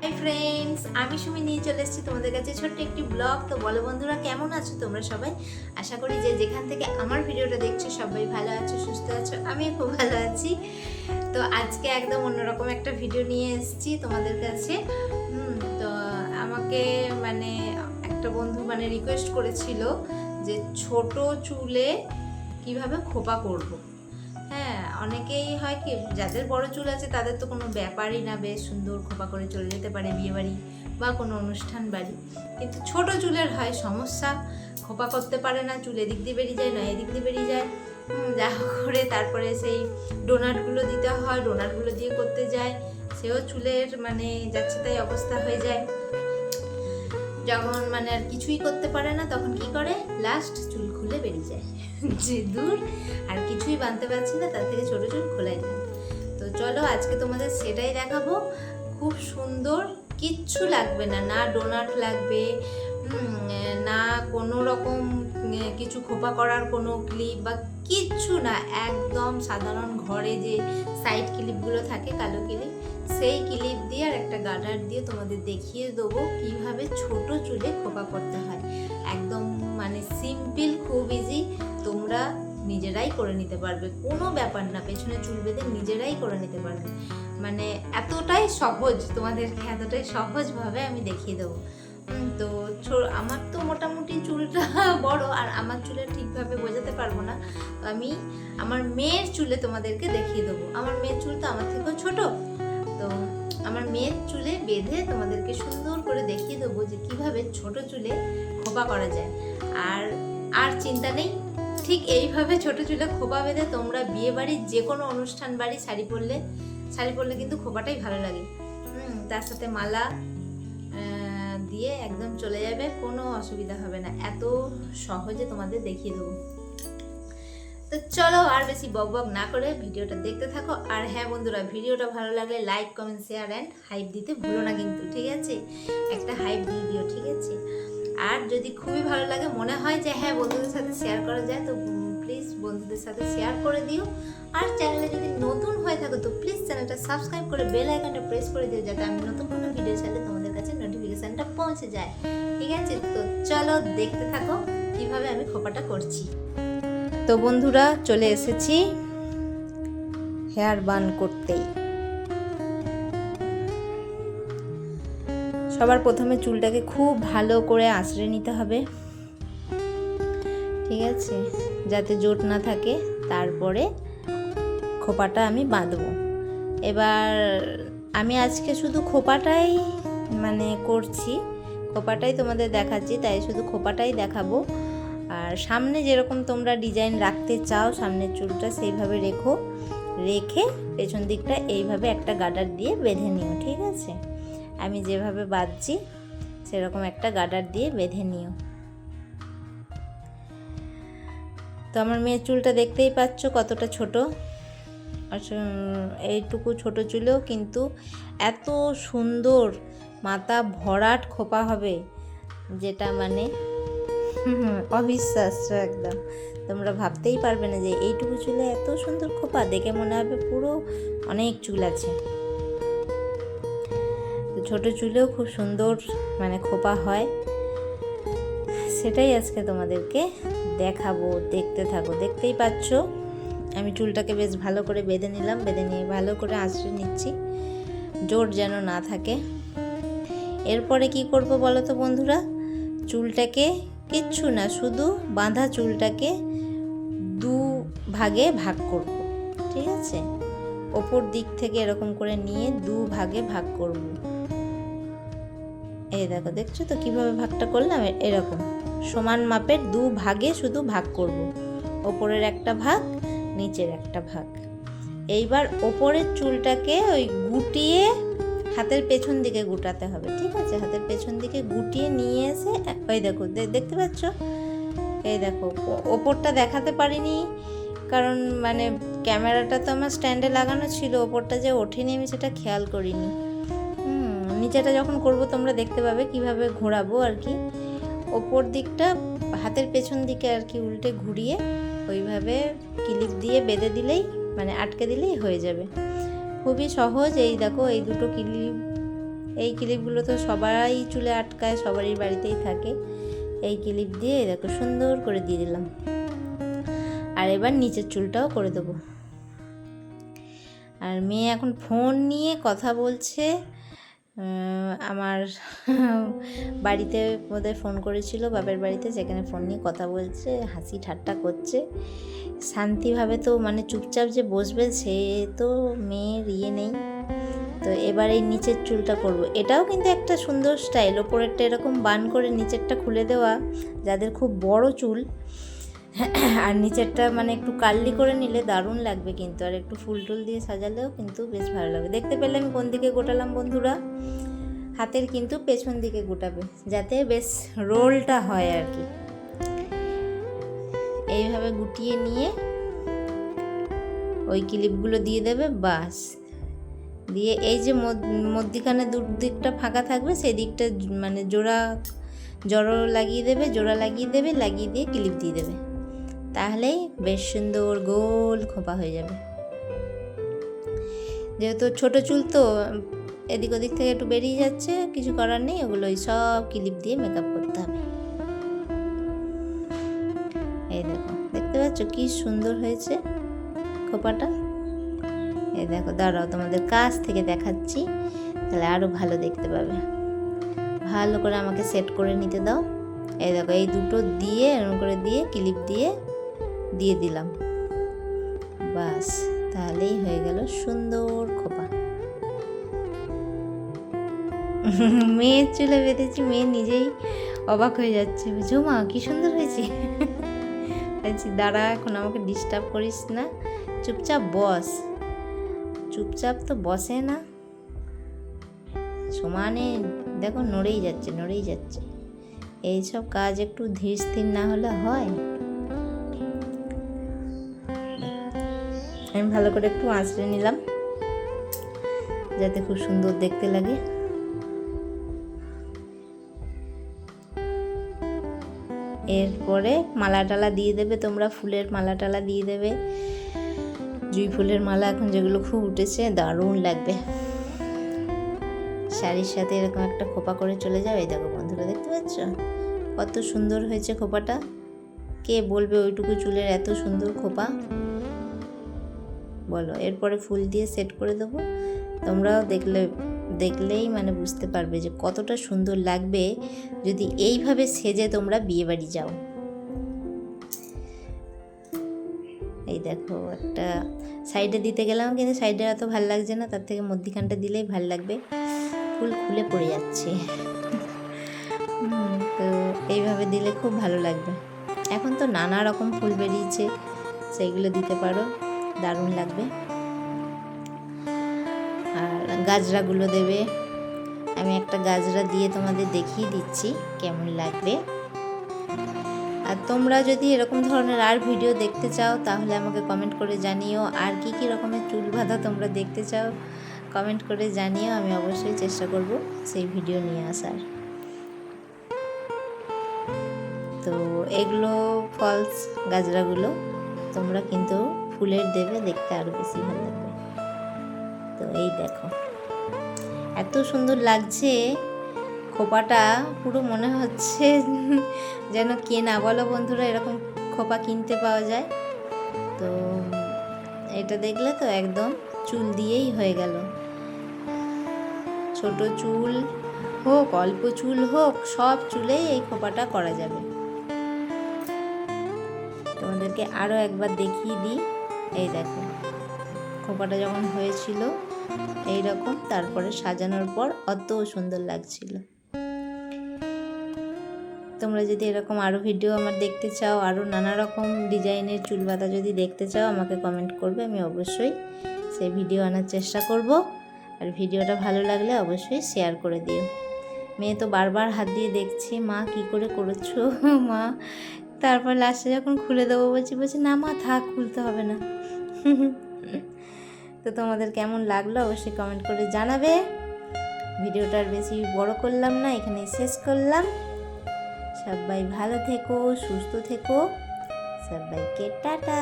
Hi friends, আমি সুমি নিয়ে চলে এসেছি তোমাদের কাছে ছোট্ট একটি ব্লগ। তো বলো বন্ধুরা, কেমন আছো তোমরা সবাই? আশা করি যে যেখান থেকে আমার ভিডিওটা দেখছো সবাই ভালো আছো, সুস্থ আছো। আমি খুব ভালো আছি। তো আজকে একদম অন্যরকম একটা ভিডিও নিয়ে এসেছি তোমাদের কাছে। তো আমাকে একটা বন্ধু রিকোয়েস্ট করেছিল যে ছোট চুলে কিভাবে খোপা করব। হ্যাঁ, অনেকেই হয় কি, যাদের বড় চুল আছে তাদের তো কোনো ব্যাপারই না, বেশ সুন্দর খোপা করে চলে যেতে পারে বিয়েবাড়ি বা কোনো অনুষ্ঠান বাড়ি। কিন্তু ছোট চুলের হয় সমস্যা, খোপা করতে পারে না, চুল এদিক দিয়ে বেরিয়ে যায়, নয় এদিক দিয়ে বেরিয়ে যায়। যা করে তারপরে সেই ডোনাটগুলো দিতে হয়, ডোনাটগুলো দিয়ে করতে যায়, সেও চুলের যাচ্ছে তাই অবস্থা হয়ে যায়। যখন আর কিছুই করতে পারে না, তখন কি করে, লাস্ট চুল খুলে বেরিয়ে যায়। যে দূর, আর কিছুই বাঁধতে পারছি না, তার থেকে ছোট চুল খোলাই যায়। তো চলো আজকে তোমাদের সেটাই দেখাবো। খুব সুন্দর, কিচ্ছু লাগবে না, না ডোনাট লাগবে, না কোনো রকম কিছু খোপা করার কোনো ক্লিপ বা কিচ্ছু না। একদম সাধারণ ঘরে যে সাইড ক্লিপগুলো থাকে, কালো ক্লিপ, সেই ক্লিপ দিয়ে আর একটা গার্ডার দিয়ে তোমাদের দেখিয়ে দেবো কিভাবে ছোট চুলে খোপা করতে হয়। একদম সিম্পল, খুব ইজি, তোমরা নিজেরাই করে নিতে পারবে, কোনো ব্যাপার না। পেছনে চুল বেঁধে নিজেরাই করে নিতে পারবে, এতটাই সহজ, তোমাদেরকে এতটাই সহজভাবে আমি দেখিয়ে দেবো। তো আমার তো মোটামুটি চুলটা বড়, আর আমার চুলে ঠিকভাবে বোঝাতে পারবো না। তো আমি আমার মেয়ের চুলে তোমাদেরকে দেখিয়ে দেবো। আমার মেয়ের চুল তো আমার থেকেও ছোট, তো আমার মেয়ের চুলে বেঁধে তোমাদেরকে সুন্দর করে দেখিয়ে দেবো যে কিভাবে ছোট চুলে খোপা করা যায়। আর আর চিন্তা নেই, ঠিক এইভাবে ছোট চুলে খোপা বেঁধে তোমরা বিয়ে বাড়ির যে কোনো অনুষ্ঠান বাড়ি শাড়ি পরলে কিন্তু খোপাটাই ভালো লাগে। তার সাথে মালা দিয়ে একদম চলে যাবে, কোনো অসুবিধা হবে না। এত সহজে তোমাদের দেখিয়ে দেবো। তো চলো আর বেশি বকবক না করে ভিডিওটা দেখতে থাকো। আর হ্যাঁ বন্ধুরা, ভিডিওটা ভালো লাগলে like, comment, share and hype দিতে ভুলো না কিন্তু, ঠিক আছে? একটা হাইপ দিয়ে দিও, ঠিক আছে? আর যদি খুবই ভালো লাগে, মনে হয় যে হ্যাঁ বন্ধুদের সাথে শেয়ার করা যায়, তো প্লিজ বন্ধুদের সাথে শেয়ার করে দিও। আর চ্যানেলে যদি নতুন হয়ে থাকো তো প্লিজ চ্যানেলটা সাবস্ক্রাইব করে বেল আইকনটা প্রেস করে দিও, যাতে আমি নতুন কোনো ভিডিও ছাড়লে তোমাদের কাছে নোটিফিকেশনটা পৌঁছে যায়, ঠিক আছে? তো চলো দেখতে থাকো কিভাবে আমি খোপাটা করছি। তো বন্ধুরা, চলে এসেছি হেয়ার বান করতেই। সবার প্রথমে চুলটাকে খুব ভালো করে আঁচড়ে নিতে হবে, ঠিক আছে, যাতে জোট না থাকে। তারপরে খোপাটা আমি বাঁধবো। এবার আমি আজকে শুধু খোপাটাই করছি, খোপাটাই তোমাদের দেখাচ্ছি, তাই শুধু খোপাটাই দেখাবো। আর সামনে যেরকম তোমরা ডিজাইন রাখতে চাও সামনের চুলটা, সেইভাবে রেখে পেছন দিকটা এইভাবে একটা গার্ডার দিয়ে বেঁধে নিও, ঠিক আছে? আমি যেভাবে বাঁধছি সেরকম একটা গার্ডার দিয়ে বেঁধে নিও। তো আমার মেয়ের চুলটা দেখতেই পাচ্ছ কতটা ছোট। এইটুকু ছোট চুলেও কিন্তু এত সুন্দর মাথা ভরাট খোপা হবে, যেটা অবিশ্বাস্য একদম। তোমরা ভাবতেই পারবে না যে এইটুকু চুলে এত সুন্দর খোপা, দেখে মনে হবে পুরো অনেক চুল আছে। তো ছোট চুলেও খুব সুন্দর খোপা হয়, সেটাই আজকে তোমাদেরকে দেখাবো। দেখতে থাকো, দেখতেই পাচ্ছ আমি চুলটাকে বেশ ভালো করে বেঁধে নিলাম, বেঁধে নিয়ে ভালো করে আঁচড়ে নিচ্ছি, জোর যেন না থাকে। এরপরে কি করব বলো তো বন্ধুরা, চুলটাকে কিচ্ছু না, শুধু বাঁধা চুলটাকে দু ভাগে ভাগ করব, ঠিক আছে? ওপর দিক থেকে এরকম করে নিয়ে দু ভাগে ভাগ করব। এই দেখো, দেখছো তো কিভাবে ভাগটা করলাম? এরকম সমান মাপের দু ভাগে শুধু ভাগ করব, ওপরের একটা ভাগ, নিচের একটা ভাগ। এইবার ওপরের চুলটাকে ওই গুটিয়ে হাতের পেছন দিকে গুটাতে হবে, ঠিক আছে? হাতের পেছন দিকে গুটিয়ে নিয়ে এসে ওই দেখো, দেখতে পাচ্ছ? এই দেখো, ওপরটা দেখাতে পারিনি কারণ ক্যামেরাটা তো আমার স্ট্যান্ডে লাগানো ছিল, ওপরটা যে ওঠেনি আমি সেটা খেয়াল করিনি। নিচেটা যখন করব তোমরা দেখতে পাবে কিভাবে ঘোরাবো আর কি। ওপর দিকটা হাতের পেছন দিকে আর কি উল্টে ঘুরিয়ে ওইভাবে ক্লিপ দিয়ে বেঁধে দিলেই আটকে দিলেই হয়ে যাবে। খুবই সহজ। এই দেখো, এই দুটো ক্লিপ এই ক্লিপগুলো তো সবাই চুলে আটকায়, সবারই বাড়িতেই থাকে। এই ক্লিপ দিয়ে দেখো সুন্দর করে দিয়ে দিলাম। আর এবার নিচের চুলটাও করে দেবো। আর মেয়ে এখন ফোন নিয়ে কথা বলছে। আমার বাড়িতে ওদের ফোন করেছিল, বাপের বাড়িতে, সেখানে ফোন নিয়ে কথা বলছে, হাসি ঠাট্টা করছে। শান্তিভাবে তো মানে চুপচাপ যে বসবে সে তো মেয়ের ইয়ে নেই। তো এবার এই নিচের চুলটা করব। এটাও কিন্তু একটা সুন্দর স্টাইল, ওপরেরটা এরকম বান করে নিচেরটা খুলে দেওয়া, যাদের খুব বড় চুল, আর নিচেরটা মানে একটু কার্লি করে নিলে দারুণ লাগবে কিন্তু। আর একটু ফুল টুল দিয়ে সাজালেও কিন্তু বেশ ভালো লাগবে। দেখতে পেলে আমি কোন দিকে গোটালাম বন্ধুরা? হাতের কিন্তু পেছন দিকে গোটাবে, যাতে বেশ রোলটা হয় আর কি। এইভাবে গুটিয়ে নিয়ে ওই ক্লিপগুলো দিয়ে দেবে, বাস। দিয়ে এই যে মধ্যিখানে দিকটা ফাঁকা থাকবে, সেই দিকটা মানে জড়ো লাগিয়ে দেবে, লাগিয়ে দিয়ে ক্লিপ দিয়ে দেবে। তাহলেই বেশ সুন্দর গোল খোপা হয়ে যাবে। যেহেতু ছোট চুল তো এদিক ওদিক থেকে একটু বেরিয়ে যাচ্ছে, কিছু করার নেই, ওগুলোই সব ক্লিপ দিয়ে মেকআপ করতে হবে। এই দেখো, দেখতে পাচ্ছ কি সুন্দর হয়েছে খোপাটা? এই দেখো, দাঁড়াও তোমাদের কাছ থেকে দেখাচ্ছি, তাহলে আরও ভালো দেখতে পাবে। ভালো করে আমাকে সেট করে নিতে দাও। এই দেখো, এই দুটো দিয়ে এরকম করে দিয়ে ক্লিপ দিয়ে দিলাম, বাস। তাহলেই হয়ে গেল সুন্দর খোপা। মেয়ের চুলে বেঁধেছি, মেয়ে নিজেই অবাক হয়ে যাচ্ছে, বুঝো মা কি সুন্দর হয়েছে। বলছি দাঁড়া, এখন আমাকে ডিস্টার্ব করিস না, চুপচাপ বস। চুপচাপ তো বসে না, সমানে দেখো নড়েই যাচ্ছে। এইসব কাজ একটু ধীর স্থির না হলে হয়? আমি ভালো করে একটু আঁচড়ে নিলাম, যাতে খুব সুন্দর দেখতে লাগে। এরপরে মালা টালা দিয়ে দেবে তোমরা, ফুলের মালা টালা দিয়ে দেবে। জুঁই ফুলের মালা এখন যেগুলো খুব উঠেছে, দারুণ লাগবে। শাড়ির সাথে এরকম একটা খোপা করে চলে যাও। এই দেখো বন্ধুরা, দেখতে পাচ্ছ কত সুন্দর হয়েছে খোপাটা? কে বলবে ওইটুকু চুলের এত সুন্দর খোপা? বলো। এরপরে ফুল দিয়ে সেট করে দেবো। তোমরাও দেখলেই মানে বুঝতে পারবে যে কতটা সুন্দর লাগবে যদি এইভাবে সেজে তোমরা বিয়ে বাড়ি যাও। এই দেখো, একটা সাইডে দিতে গেলাম, কিন্তু সাইডে এত ভালো লাগছে না, তার থেকে মধ্যিখানটা দিলেই ভালো লাগবে। ফুল খুলে পড়ে যাচ্ছে। তো এইভাবে দিলে খুব ভালো লাগবে। এখন তো নানা রকম ফুল বেরিয়েছে, সেইগুলো দিতে পারো, দারুণ লাগবে। আর গাজরাগুলো দেবে। আমি একটা গাজরা দিয়ে তোমাদের দেখিয়ে দিচ্ছি কেমন লাগবে। আর তোমরা যদি এরকম ধরনের আর ভিডিও দেখতে চাও, তাহলে আমাকে কমেন্ট করে জানিও। আর কি কি রকমের চুল বাঁধা তোমরা দেখতে চাও, কমেন্ট করে জানিও। আমি অবশ্যই চেষ্টা করব সেই ভিডিও নিয়ে আসার। তো এগুলো ফলস গাজরাগুলো তোমরা কিন্তু ফুলের দেবে, দেখতে আরও বেশি ভালো লাগবে। তো এই দেখো, এত সুন্দর লাগছে খোপাটা, পুরো মনে হচ্ছে যেন কেনা। বলো বন্ধুরা, এরকম খোপা কিনতে পাওয়া যায়? তো এটা দেখলে তো একদম চুল দিয়েই হয়ে গেল। ছোট চুল হোক, অল্প চুল হোক, সব চুলেই এই খোপাটা করা যাবে। তোমাদেরকে আরও একবার দেখিয়ে দিই। এই দেখো, খোপাটা যখন হয়েছিল এইরকম, তারপরে সাজানোর পর অত সুন্দর লাগছিল। তোমরা যদি এরকম আরও ভিডিও আমার দেখতে চাও, আরও নানা রকম ডিজাইনের চুল বাঁধা যদি দেখতে চাও, আমাকে কমেন্ট করবে, আমি অবশ্যই সেই ভিডিও আনার চেষ্টা করব। আর ভিডিওটা ভালো লাগলে অবশ্যই শেয়ার করে দিও। মেয়ে তো বারবার হাত দিয়ে দেখছে, মা কি করে করেছো মা। তারপর লাস্টে যখন খুলে দেবো বলছি না মা থাক, খুলতে হবে না। তো তোমাদের কেমন লাগলো অবশ্যই কমেন্ট করে জানাবে। ভিডিওটা আর বেশি বড় করলাম না, এখানেই শেষ করলাম। সবাই ভালো থেকো, সুস্থ থেকো, সবাইকে টাটা।